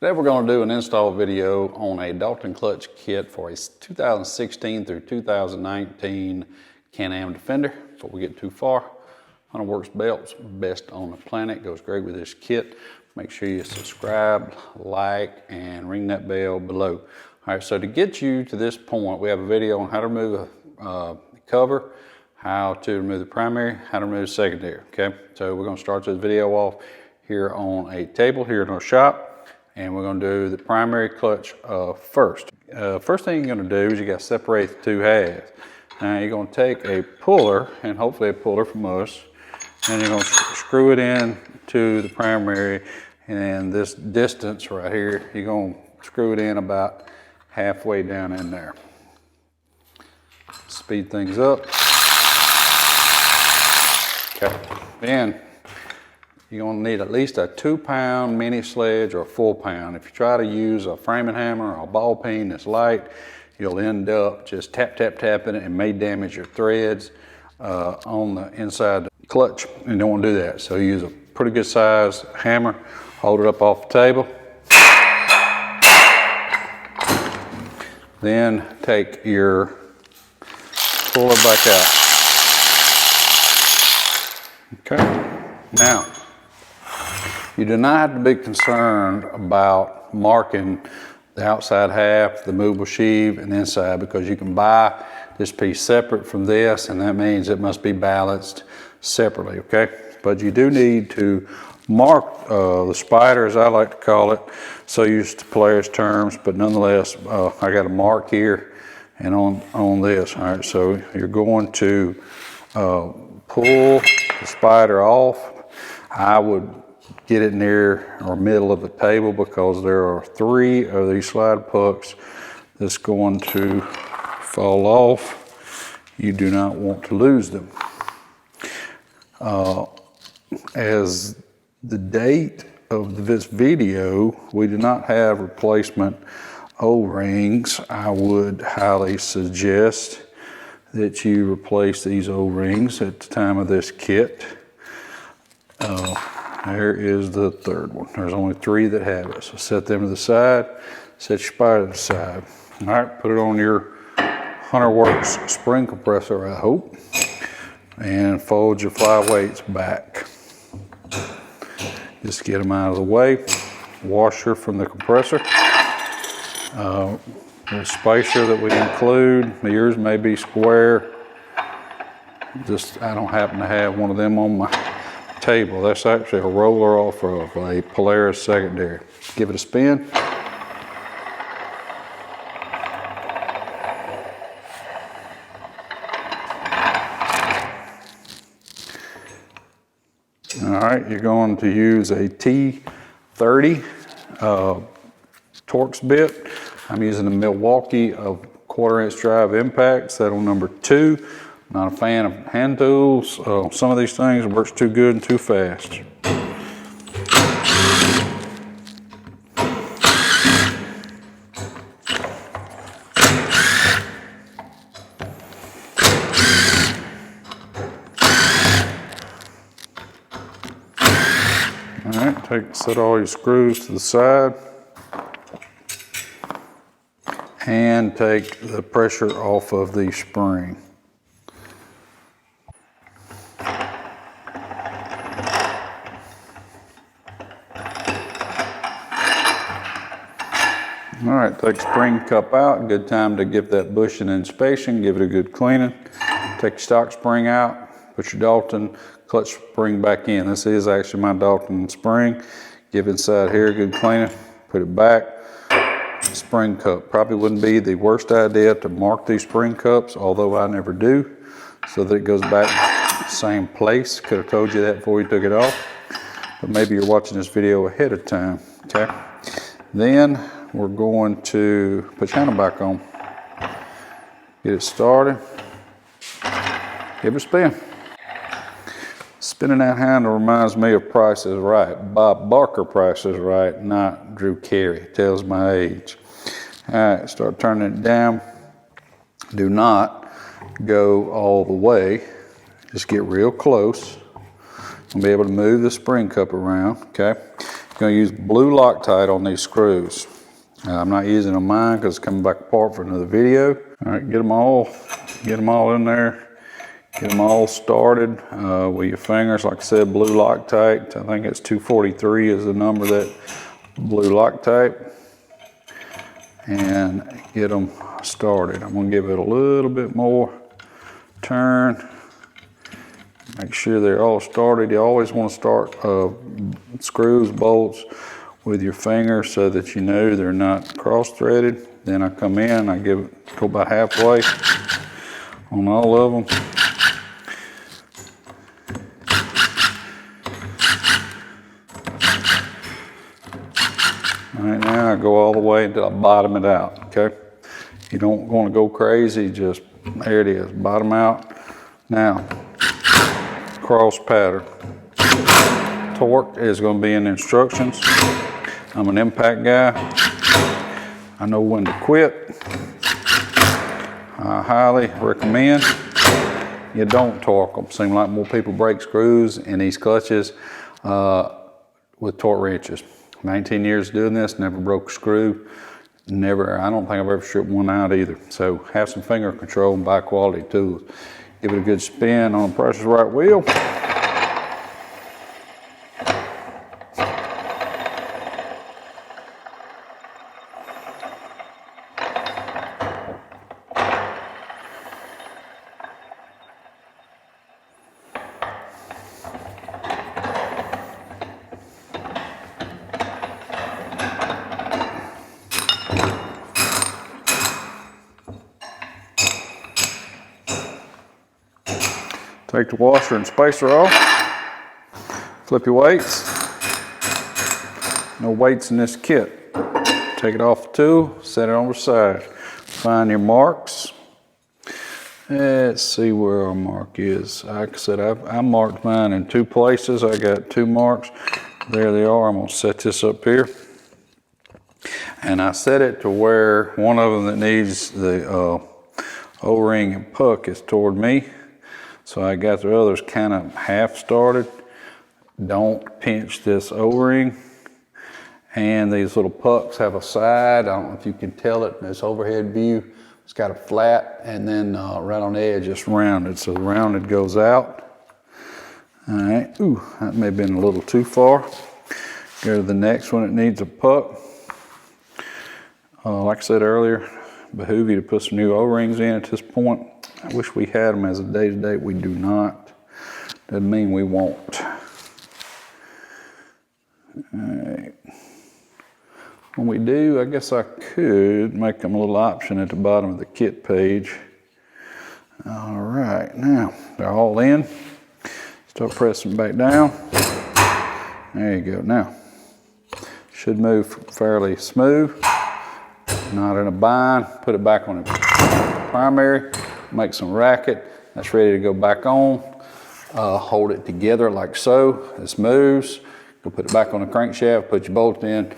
Today we're going to do an install video on a Dalton clutch kit for a 2016 through 2019 Can-Am Defender. Before we get too far, Hunterworks belts, best on the planet, goes great with this kit. Make sure you subscribe, like, and ring that bell below. All right, so to get you to this point, we have a video on how to remove the cover, how to remove the primary, how to remove the secondary, okay? So we're going to start this video off here on a table here in our shop. And we're going to do the primary clutch first. First thing you're going to do is you got to separate the two halves. Now you're going to take a puller, and hopefully a puller from us, and you're going to screw it in to the primary, and this distance right here, you're going to screw it in about halfway down in there. Speed things up. Okay. Then you're going to need at least a 2-pound mini sledge or a 4-pound. If you try to use a framing hammer or a ball peen that's light, you'll end up just tapping it and may damage your threads on the inside the clutch. You don't want to do that. So use a pretty good size hammer, hold it up off the table. Then take your puller back out. Okay, now, you do not have to be concerned about marking the outside half, the movable sheave, and the inside, because you can buy this piece separate from this, and that means it must be balanced separately, okay? But you do need to mark the spider, as I like to call it, so used to players' terms, but nonetheless, I got a mark here and on this. All right, so you're going to pull the spider off. I would get it near or middle of the table, because there are 3 of these slide pucks that's going to fall off. You do not want to lose them. As the date of this video, we do not have replacement O-rings. I would highly suggest that you replace these O-rings at the time of this kit. There is the 3rd one. There's only 3 that have it. So set them to the side, set your spider to the side. All right, put it on your Hunterworks spring compressor, I hope, and fold your fly weights back. Just get them out of the way. Washer from the compressor. The spacer that we include, yours may be square. I don't happen to have one of them on my table. That's actually a roller off of a Polaris secondary. Give it a spin. All right, you're going to use a T30 Torx bit. I'm using a Milwaukee of 1/4-inch drive impact, saddle number 2. Not a fan of hand tools. Some of these things works too good and too fast. All right, set all your screws to the side. And take the pressure off of the spring. All right, take the spring cup out. Good time to give that bushing and spacing. Give it a good cleaning. Take your stock spring out. Put your Dalton clutch spring back in. This is actually my Dalton spring. Give inside here a good cleaning. Put it back. Spring cup. Probably wouldn't be the worst idea to mark these spring cups, although I never do, so that it goes back the same place. Could have told you that before you took it off, but maybe you're watching this video ahead of time, okay? Then we're going to put the handle back on. Get it started. Give it a spin. Spinning that handle reminds me of Price is Right. Bob Barker Price is Right, not Drew Carey. Tells my age. All right, start turning it down. Do not go all the way. Just get real close. You'll be able to move the spring cup around, okay? Going to use blue Loctite on these screws. I'm not using them mine because it's coming back apart for another video. All right, get them all in there. Get them all started with your fingers. Like I said, blue Loctite. I think it's 243 is the number that blue Loctite. And get them started. I'm going to give it a little bit more turn. Make sure they're all started. You always want to start screws, bolts with your fingers so that you know they're not cross-threaded. Then I come in, I go about halfway on all of them. All right, now I go all the way until I bottom it out, okay? You don't want to go crazy, just, there it is, bottom out. Now, cross pattern. Torque is going to be in the instructions. I'm an impact guy. I know when to quit. I highly recommend you don't torque them. Seems like more people break screws in these clutches with torque wrenches. 19 years doing this, never broke a screw. Never, I don't think I've ever stripped one out either. So have some finger control and buy quality tools. Give it a good spin on the Price is Right wheel. Take the washer and spacer off. Flip your weights. No weights in this kit. Take it off the tool, set it on the side. Find your marks. Let's see where our mark is. Like I said, I marked mine in 2 places. I got 2 marks. There they are. I'm gonna set this up here. And I set it to where one of them that needs the O-ring and puck is toward me. So I got the others kind of half started. Don't pinch this O-ring. And these little pucks have a side. I don't know if you can tell it in this overhead view. It's got a flat and then right on the edge it's rounded. So the rounded goes out. All right, ooh, that may have been a little too far. Go to the next one, it needs a puck. Like I said earlier, behoove you to put some new O-rings in at this point. I wish we had them as a day-to-day. We do not. Doesn't mean we won't. All right. When we do, I guess I could make them a little option at the bottom of the kit page. All right, now they're all in. Start pressing back down. There you go. Now, should move fairly smooth. Not in a bind. Put it back on the primary. Make some racket. That's ready to go back on. Hold it together like so. This moves. Go put it back on the crankshaft. Put your bolt in.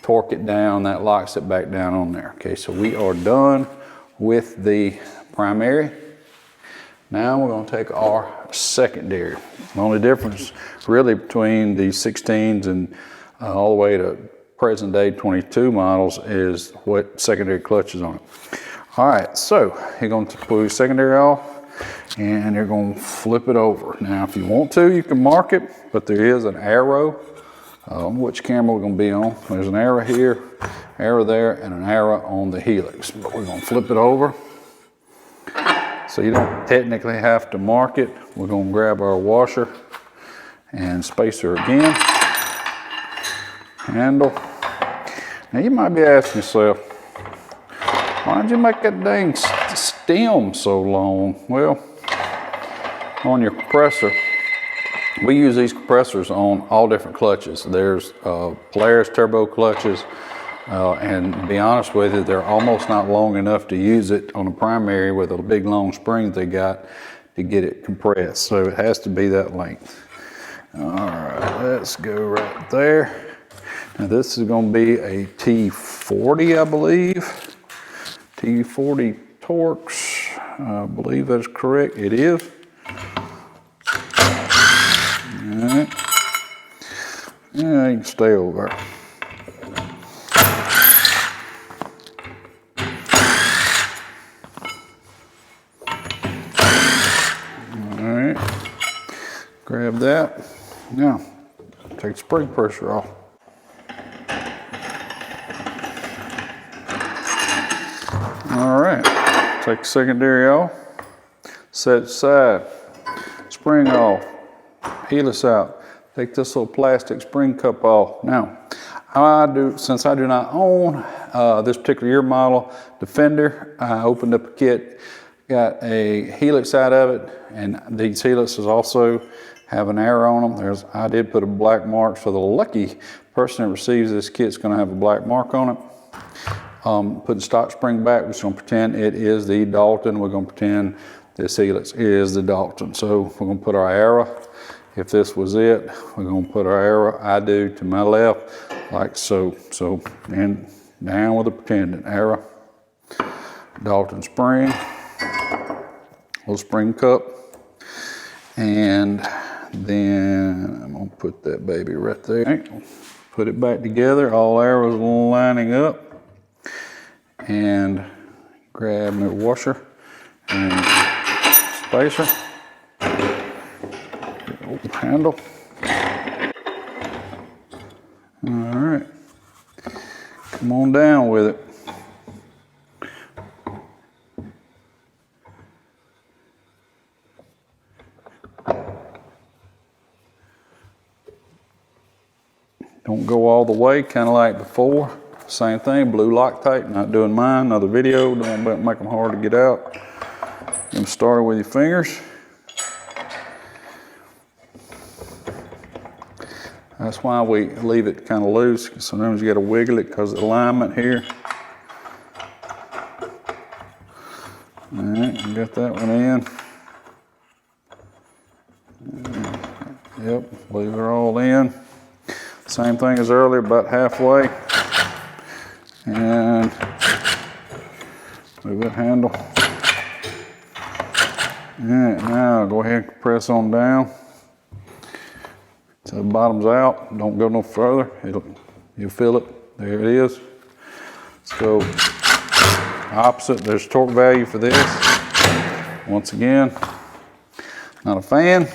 Torque it down. That locks it back down on there. Okay, so we are done with the primary. Now we're going to take our secondary. The only difference really between the 16s and all the way to present day 22 models is what secondary clutch is on it. All right, so you're going to pull your secondary off and you're going to flip it over. Now, if you want to, you can mark it, but there is an arrow. Which camera we're going to be on. There's an arrow here, arrow there, and an arrow on the helix. But we're going to flip it over. So you don't technically have to mark it. We're going to grab our washer and spacer again. Handle. Now you might be asking yourself, why did you make that dang stem so long? Well, on your compressor, we use these compressors on all different clutches. There's Polaris turbo clutches, and to be honest with you, they're almost not long enough to use it on a primary with a big long spring they got to get it compressed. So it has to be that length. All right, let's go right there. Now this is going to be a T40, I believe. T40 Torx, I believe that's correct. It is. All right. Yeah, you can stay over there. All right, grab that. Now, take the spring pressure off. All right, take the secondary off, set it aside, spring off, helix out. Take this little plastic spring cup off. Now, how I do, since I do not own this particular year model Defender, I opened up a kit, got a helix out of it, and these helixes also have an arrow on them. I did put a black mark, so the lucky person that receives this kit is going to have a black mark on it. Put the stock spring back. We're just going to pretend it is the Dalton. We're going to pretend this helix is the Dalton. So we're going to put our arrow. If this was it, we're going to put our arrow, I do, to my left, like so. So, and down with a pretending arrow. Dalton spring, little spring cup. And then I'm going to put that baby right there. Put it back together, all arrows lining up. And grab my washer and spacer. Open handle. All right, come on down with it. Don't go all the way, kind of like before. Same thing, blue Loctite, not doing mine, another video, don't make them hard to get out. Get them started with your fingers. That's why we leave it kind of loose. Sometimes you got to wiggle it because of the alignment here. All right, you got that one in. Yep, leave it all in. Same thing as earlier, about halfway. And move that handle. All right, now go ahead and press on down till the bottom's out. Don't go no further. You'll feel it. There it is. Let's go opposite. There's torque value for this. Once again, not a fan.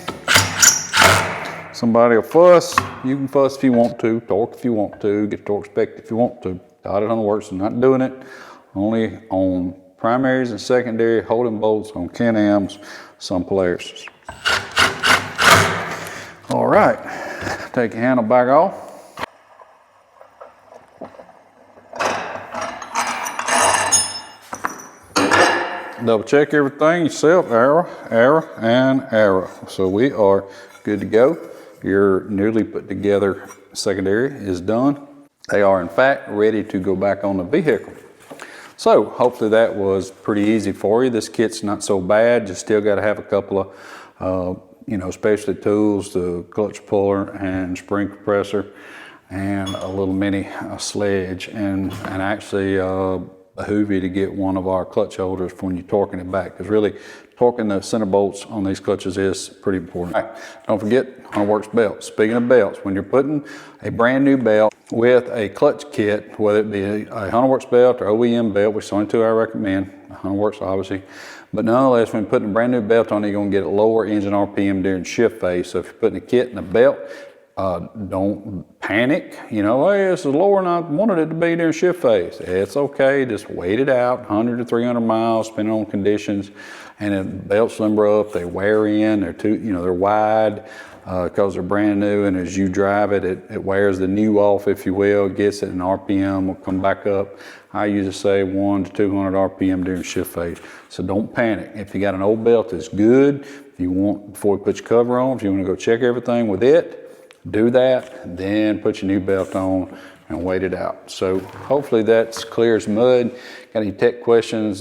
Somebody will fuss. You can fuss if you want to, torque if you want to, get torque spec if you want to. Dalton Hunterworks is not doing it. Only on primaries and secondary, holding bolts on Can-Ams, some Polaris. All right, take your handle back off. Double check everything yourself, arrow, arrow, and arrow. So we are good to go. Your newly put together secondary is done. They are in fact ready to go back on the vehicle. So hopefully that was pretty easy for you. This kit's not so bad, just still got to have a couple of specialty tools, the clutch puller and spring compressor, and a little mini sledge, and actually behoove you to get one of our clutch holders for when you're torquing it back, because really torquing the center bolts on these clutches is pretty important. All right, don't forget Hunterworks belts. Speaking of belts, when you're putting a brand new belt with a clutch kit, whether it be a Hunterworks belt or OEM belt, which is the only two I recommend, Hunterworks obviously, but nonetheless, when you're putting a brand new belt on, you're going to get a lower engine RPM during shift phase. So if you're putting a kit in a belt, don't panic. You know, hey, this is lower than I wanted it to be during shift phase. It's okay, just wait it out, 100 to 300 miles, depending on conditions. And then belts limber up, they wear in, they're wide because they're brand new, and as you drive it, it wears the new off, if you will, gets it, and RPM will come back up. I usually say 100 to 200 RPM during shift phase. So don't panic. If you got an old belt that's good, if you want, before you put your cover on, if you want to go check everything with it, do that, then put your new belt on and wait it out. So hopefully that's clear as mud. Got any tech questions,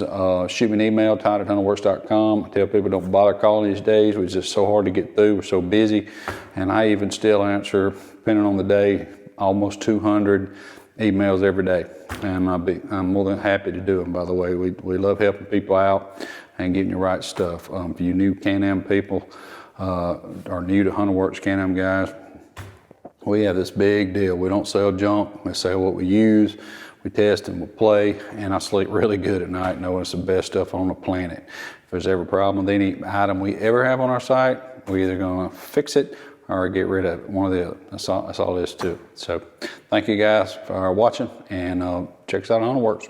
shoot me an email, todd@hunterworks.com. I tell people don't bother calling these days. It's just so hard to get through. We're so busy. And I even still answer, depending on the day, almost 200 emails every day. And I'm more than happy to do them, by the way. We love helping people out and getting the right stuff. For you new Can-Am people, or new to Hunterworks Can-Am guys, We have this big deal. We don't sell junk. We sell what we use. We test and we play, and I sleep really good at night knowing it's the best stuff on the planet. If there's ever a problem with any item we ever have on our site, we're either gonna fix it or get rid of it, one or the other. That's all there is to it. So thank you guys for watching, and check us out on Hunterworks.